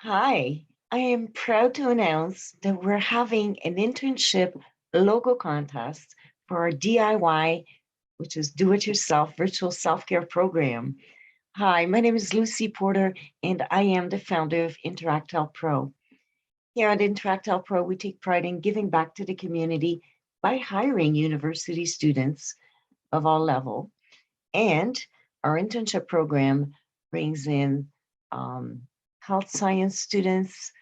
Hi, I am proud to announce that we're having an internship logo contest for our DIY, which is do it yourself virtual self care program. Hi, my name is Lucy Porter, and I am the founder of InteractL Pro. Here at InteractL Pro, we take pride in giving back to the community by hiring university students of all level. And our internship program brings in um, health science students,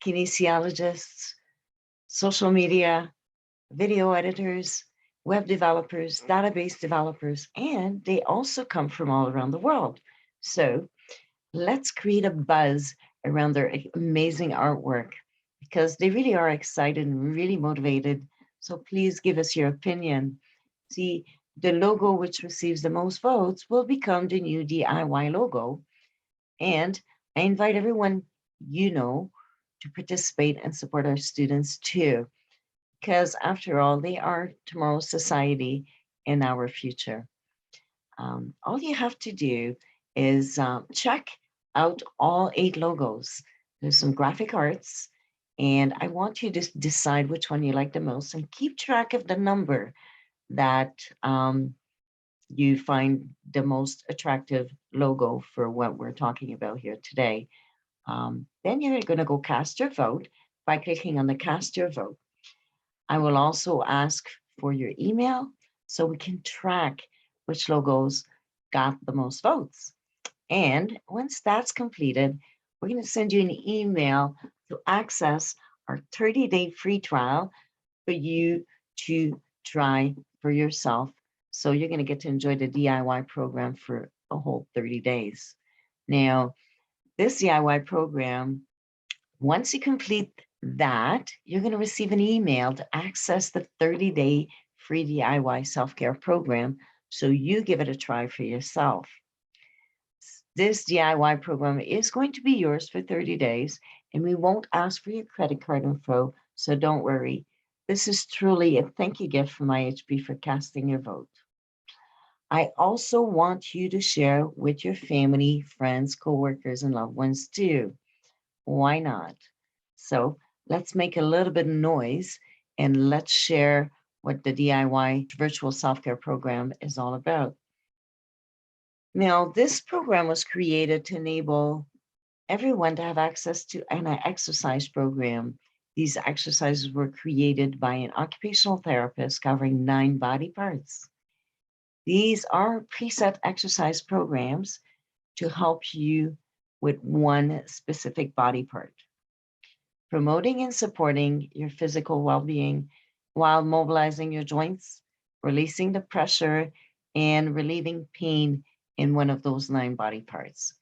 kinesiologists, social media, video editors, web developers, database developers, and they also come from all around the world. So let's create a buzz around their amazing artwork because they really are excited and really motivated. So please give us your opinion. See, the logo which receives the most votes will become the new DIY logo. And I invite everyone to participate and support our students too, because after all, they are tomorrow's society and our future. All you have to do is check out all 8 logos. There's some graphic arts, and I want you to decide which one you like the most and keep track of the number that you find the most attractive logo for what we're talking about here today. Then you're going to go cast your vote by clicking on the cast your vote. I will also ask for your email so we can track which logos got the most votes. And once that's completed, we're going to send you an email to access our 30-day free trial for you to try for yourself. So you're going to get to enjoy the DIY program for a whole 30 days. Now, this DIY program, once you complete that, you're going to receive an email to access the 30-day free DIY self-care program. So you give it a try for yourself. This DIY program is going to be yours for 30 days, and we won't ask for your credit card info, so don't worry. This is truly a thank you gift from IHP for casting your vote. I also want you to share with your family, friends, coworkers, and loved ones too. Why not? So let's make a little bit of noise and let's share what the DIY virtual self-care program is all about. Now, this program was created to enable everyone to have access to an exercise program. These exercises were created by an occupational therapist covering 9 body parts. These are preset exercise programs to help you with one specific body part, promoting and supporting your physical well-being while mobilizing your joints, releasing the pressure, and relieving pain in one of those 9 body parts.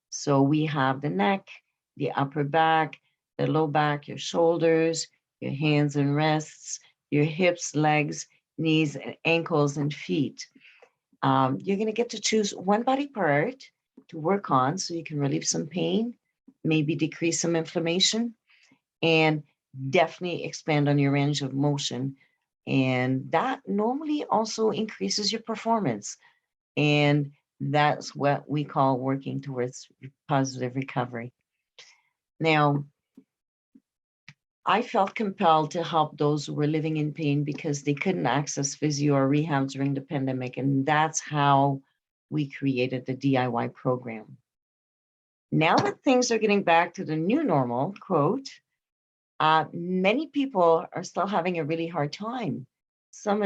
So we have the neck, the upper back, the low back, your shoulders, your hands and wrists, your hips, legs, knees, and ankles, and feet. You're going to get to choose one body part to work on so you can relieve some pain, maybe decrease some inflammation, and definitely expand on your range of motion. And that normally also increases your performance. And that's what we call working towards positive recovery. Now, I felt compelled to help those who were living in pain because they couldn't access physio or rehab during the pandemic. And that's how we created the DIY program. Now that things are getting back to the new normal, quote, many people are still having a really hard time. Some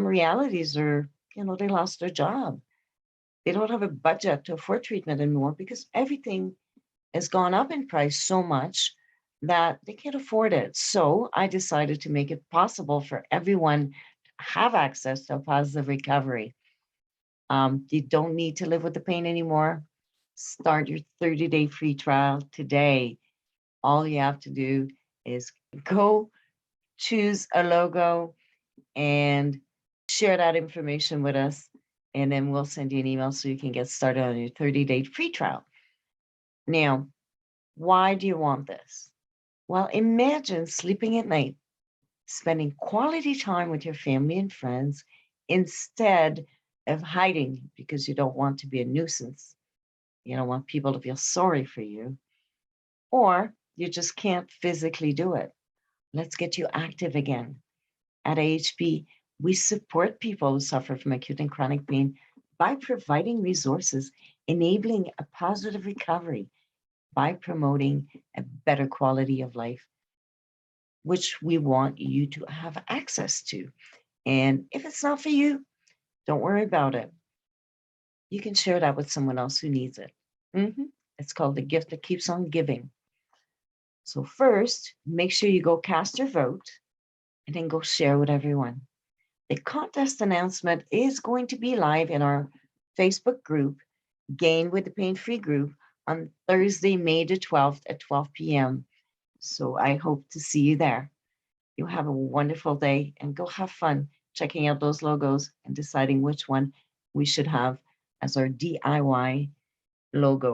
realities are, they lost their job. They don't have a budget to afford treatment anymore because everything has gone up in price so much that they can't afford it. So I decided to make it possible for everyone to have access to a positive recovery. You don't need to live with the pain anymore. Start your 30-day free trial today. All you have to do is go choose a logo and share that information with us. And then we'll send you an email so you can get started on your 30-day free trial. Now, why do you want this? Well, imagine sleeping at night, spending quality time with your family and friends instead of hiding because you don't want to be a nuisance. You don't want people to feel sorry for you. or you just can't physically do it. Let's get you active again. At IHP, we support people who suffer from acute and chronic pain by providing resources, enabling a positive recovery by promoting a better quality of life, which we want you to have access to. And if it's not for you, don't worry about it. You can share that with someone else who needs it. It's called the gift that keeps on giving. So first, make sure you go cast your vote and then go share with everyone. The contest announcement is going to be live in our Facebook group, Gain with the Pain-Free group, on Thursday, May the 12th at 12 p.m. So I hope to see you there. You have a wonderful day and go have fun checking out those logos and deciding which one we should have as our DIY logo.